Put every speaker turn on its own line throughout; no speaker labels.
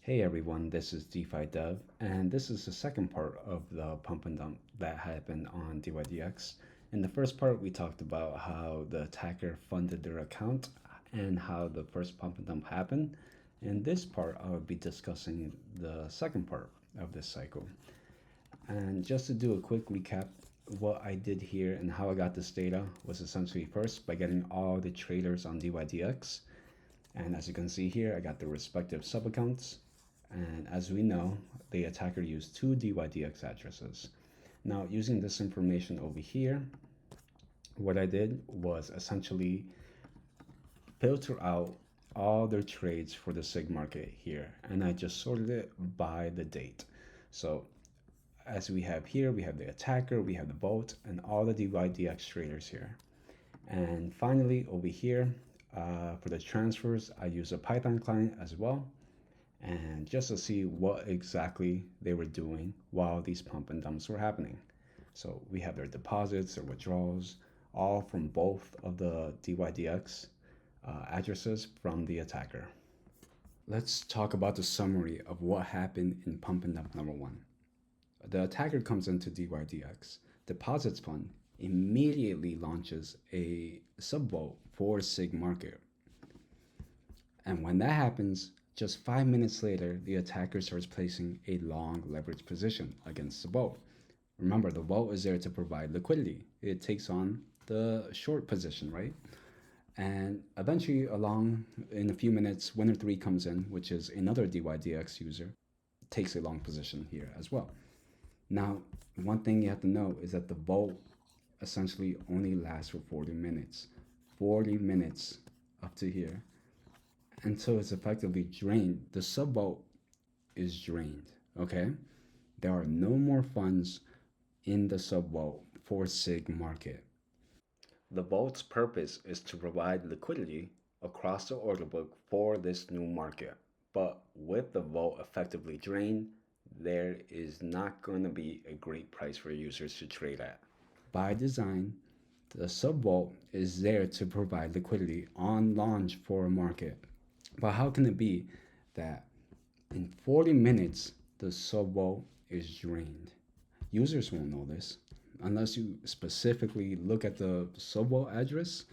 Hey everyone, this is DeFi Dev, and this is the second part of the pump and dump that happened on DYDX. In the first part, we talked about how the attacker funded their account and how the first pump and dump happened. In this part, I will be discussing the second part of this cycle. And just to do a quick recap, what I did here and how I got this data was essentially first by getting all the traders on DYDX. And as you can see here, I got the respective sub accounts. And as we know, the attacker used two DYDX addresses. Now, using this information over here, what I did was essentially filter out all their trades for the SIG market here, and I just sorted it by the date. So as we have here, we have the attacker, we have the bot, and all the DYDX traders here. And finally, over here, for the transfers, I use a Python client as well, and just to see what exactly they were doing while these pump and dumps were happening. So we have their deposits, their withdrawals, all from both of the DYDX addresses from the attacker. Let's talk about the summary of what happened in pump and dump number one. The attacker comes into DYDX, deposits fund, immediately launches a subvote for SIG market. And when that happens, just 5 minutes later, the attacker starts placing a long leverage position against the vote. Remember, the vote is there to provide liquidity. It takes on the short position, right? And eventually, along in a few minutes, winner three comes in, which is another DYDX user, takes a long position here as well. Now, one thing you have to know is that the vote essentially only lasts for 40 minutes. 40 minutes up to here until it's effectively drained. The sub vote is drained, okay? There are no more funds in the sub vote for SIG market. The vote's purpose is to provide liquidity across the order book for this new market. But with the vote effectively drained, there is not going to be a great price for users to trade at. By design, the sub vote is there to provide liquidity on launch for a market. But how can it be that in 40 minutes the sub vote is drained? Users won't know this unless you specifically look at the sub vote address.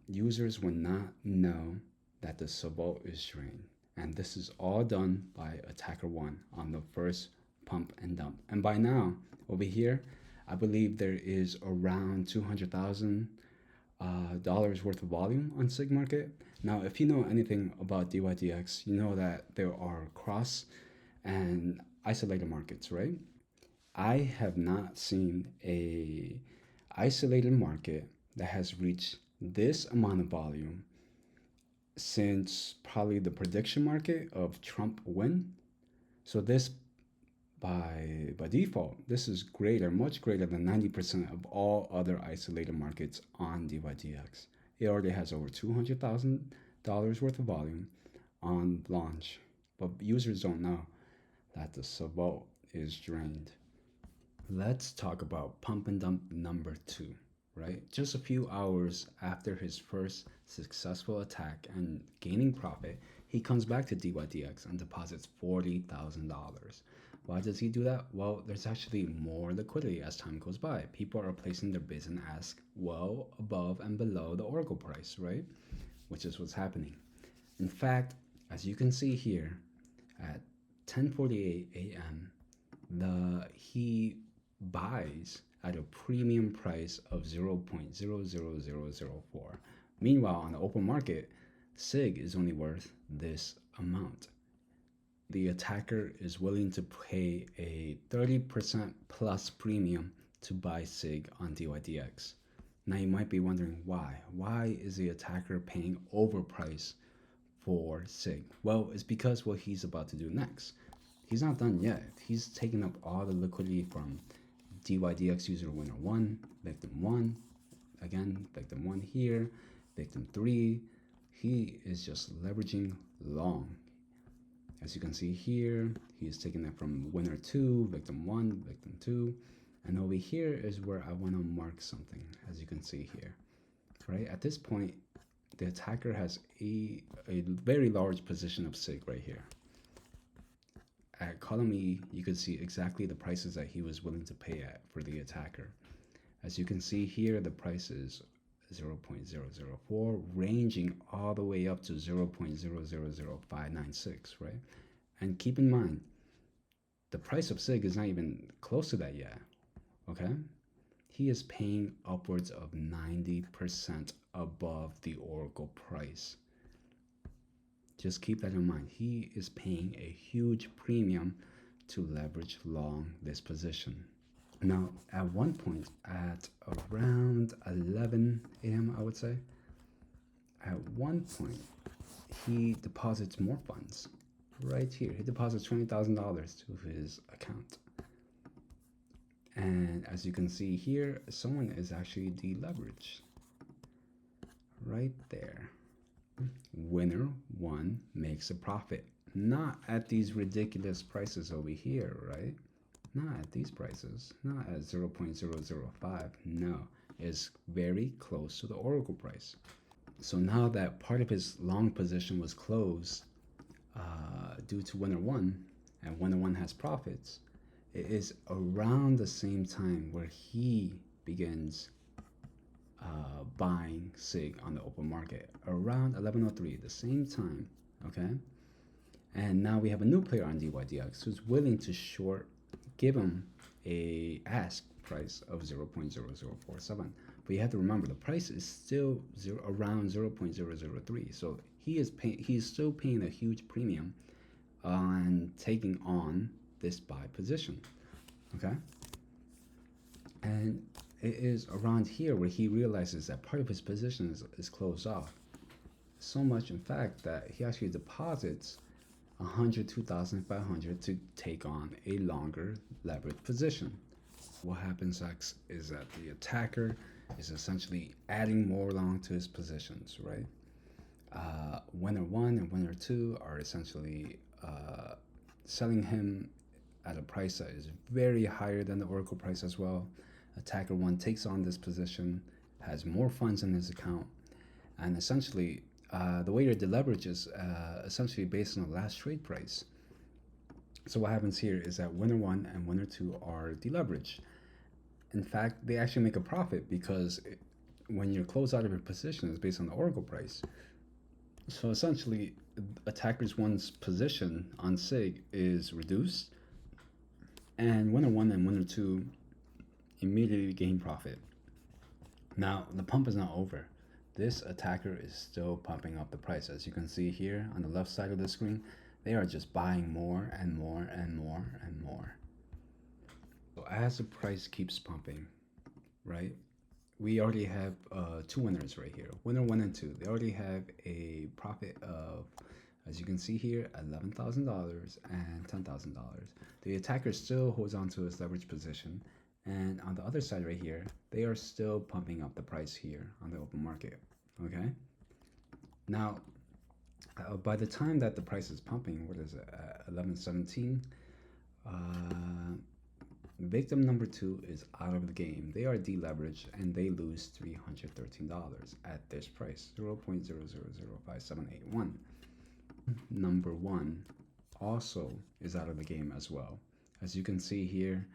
Users will not know that the sub vote is drained. And this is all done by attacker one on the first pump and dump. And by now, over here, I believe there is around $200,000 worth of volume on SIG market. Now, if you know anything about DYDX, you know that there are cross and isolated markets, right? I have not seen a isolated market that has reached this amount of volume since probably the prediction market of Trump win. So this by default, this is greater, much greater than 90% of all other isolated markets on DYDX. It already has over $200,000 worth of volume on launch, but users don't know that the sub is drained. Let's talk about pump and dump number two, right? Just a few hours after his first successful attack and gaining profit, he comes back to DYDX and deposits $40,000. Why does he do that? Well, there's actually more liquidity as time goes by. People are placing their bids and ask well above and below the Oracle price, right? Which is what's happening. In fact, as you can see here, at 10:48 a.m., he buys at a premium price of 0.00004. Meanwhile, on the open market, SIG is only worth this amount. The attacker is willing to pay a 30% plus premium to buy SIG on DYDX. Now you might be wondering why. Why is the attacker paying overprice for SIG? Well, it's because what he's about to do next. He's not done yet. He's taken up all the liquidity from DYDX user winner 1, victim 1, again, victim 1 here, victim 3. He is just leveraging long. As you can see here, he's taking it from winner 2, victim 1, victim 2. And over here is where I want to mark something, as you can see here. Right? At this point, the attacker has a very large position of SIG right here. at column E, you can see exactly the prices that he was willing to pay at for the attacker. As you can see here, the price is 0.004, ranging all the way up to 0.000596, right? And keep in mind, the price of CIG is not even close to that yet, okay? He is paying upwards of 90% above the Oracle price. Just keep that in mind. He is paying a huge premium to leverage long this position. Now, at one point, at around 11 a.m., I would say, at one point, he deposits more funds right here. He deposits $20,000 to his account. And as you can see here, someone is actually deleveraged right there. Winner one makes a profit. Not at these ridiculous prices over here, right? Not at these prices. Not at 0.005. No, it's very close to the Oracle price. So now that part of his long position was closed due to winner one, and winner one has profits, it is around the same time where he begins buying SIG on the open market, around 11:03, the same time, okay? And now we have a new player on DYDX who's willing to short, give him a ask price of 0.0047. But you have to remember the price is still around 0.003. So he's still paying a huge premium on taking on this buy position, okay? And it is around here where he realizes that part of his position is closed off. So much, in fact, that he actually deposits 102,500 to take on a longer leverage position. What happens next is that the attacker is essentially adding more long to his positions, right? Winner one and winner two are essentially selling him at a price that is very higher than the Oracle price as well. Attacker one takes on this position, has more funds in his account, and essentially the way you're deleveraged is essentially based on the last trade price. So what happens here is that winner one and winner two are deleveraged. In fact, they actually make a profit because when you close out of your position, it's based on the Oracle price. So essentially, attackers one's position on SIG is reduced, and winner one and winner two immediately gain profit. Now, the pump is not over. This attacker is still pumping up the price. As you can see here on the left side of the screen, they are just buying more and more and more and more. So as the price keeps pumping, right, we already have two winners right here. Winner one and two, they already have a profit of, as you can see here, $11,000 and $10,000. The attacker still holds on to his leverage position. And on the other side right here, they are still pumping up the price here on the open market, okay? Now, by the time that the price is pumping, what is it, 11:17, victim number two is out of the game. They are deleveraged and they lose $313 at this price, 0.000571. Number one also is out of the game as well. As you can see here,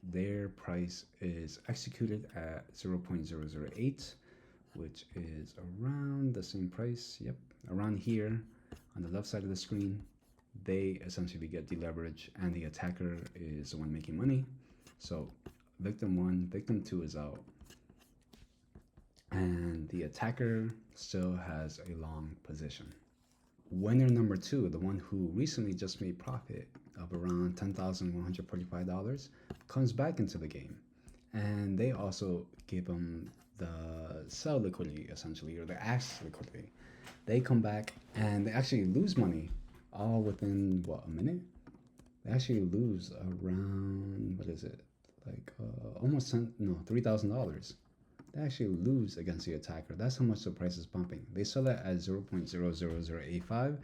their price is executed at 0.008, which is around the same price. Yep, around here on the left side of the screen. They essentially get deleveraged and the attacker is the one making money. So victim one, victim two is out, and the attacker still has a long position. Winner number two, the one who recently just made profit of around $10,145, comes back into the game, and they also give them the sell liquidity, essentially, or the ask liquidity. They come back and they actually lose money all within, what, a minute? They actually lose around, what is it, like almost $3,000. They actually lose against the attacker. That's how much the price is pumping. They sell it at 0.00085,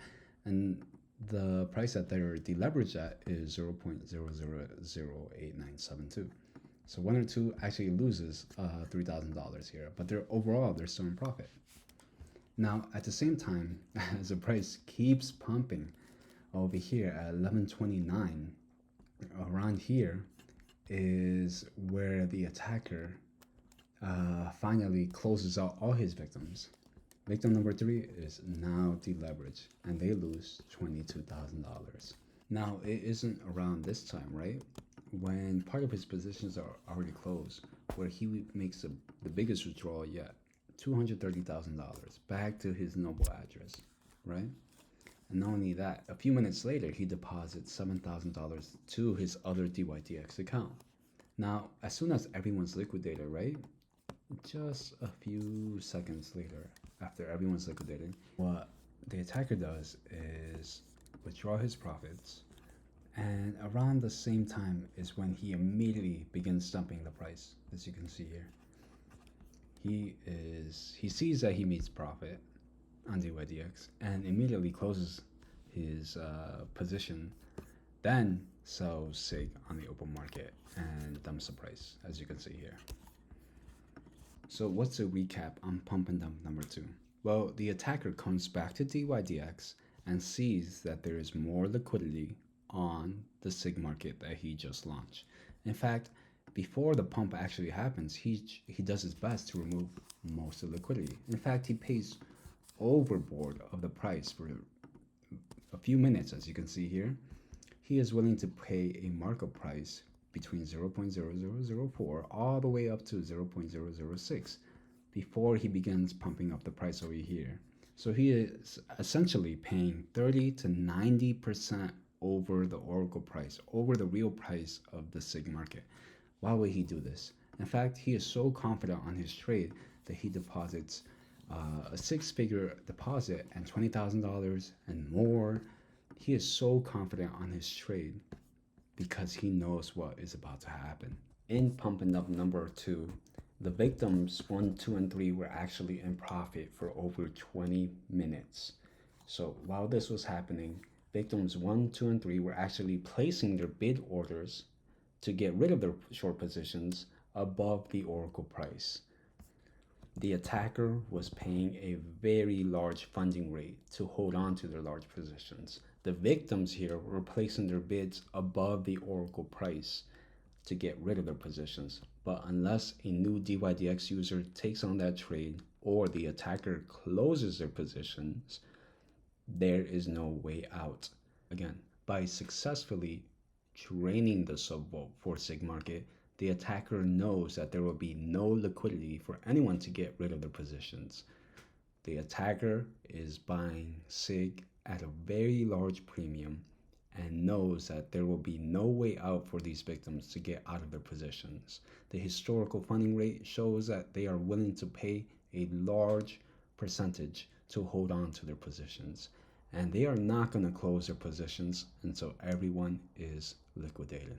and the price that they're deleveraged at is 0.000972. So one or two actually loses $3,000 here, but overall they're still in profit. Now, at the same time, as the price keeps pumping, Over here at 11:29, around here is where the attacker finally closes out all his victims. Victim number 3 is now deleveraged and they lose $22,000. Now, it isn't around this time, right? When part of his positions are already closed, where he makes the biggest withdrawal yet, $230,000 back to his Noble address, right? And not only that, a few minutes later, he deposits $7,000 to his other DYDX account. Now, as soon as everyone's liquidated, right? Just a few seconds later, after everyone's liquidated, what the attacker does is withdraw his profits, and around the same time is when he immediately begins dumping the price, as you can see here. He sees that he makes profit on DYDX and immediately closes his position, then sells SIG on the open market and dumps the price, as you can see here. So what's the recap on pump and dump number 2? Well, the attacker comes back to DYDX and sees that there is more liquidity on the SIG market that he just launched. In fact, before the pump actually happens, he does his best to remove most of the liquidity. In fact, he pays overboard of the price for a few minutes, as you can see here. He is willing to pay a markup price between 0.0004 all the way up to 0.006 before he begins pumping up the price over here. So he is essentially paying 30 to 90% over the Oracle price, over the real price of the SIG market. Why would he do this? In fact, he is so confident on his trade that he deposits a 6-figure deposit and $20,000 and more. He is so confident on his trade because he knows what is about to happen. In pump and dump number 2, the victims 1, 2, and 3 were actually in profit for over 20 minutes. So while this was happening, victims 1, 2, and 3 were actually placing their bid orders to get rid of their short positions above the Oracle price. The attacker was paying a very large funding rate to hold on to their large positions. The victims here were placing their bids above the Oracle price to get rid of their positions. But unless a new DYDX user takes on that trade or the attacker closes their positions, there is no way out. Again, by successfully draining the subvault for SIG market, the attacker knows that there will be no liquidity for anyone to get rid of their positions. The attacker is buying SIG at a very large premium and knows that there will be no way out for these victims to get out of their positions. The historical funding rate shows that they are willing to pay a large percentage to hold on to their positions, and they are not going to close their positions until everyone is liquidated.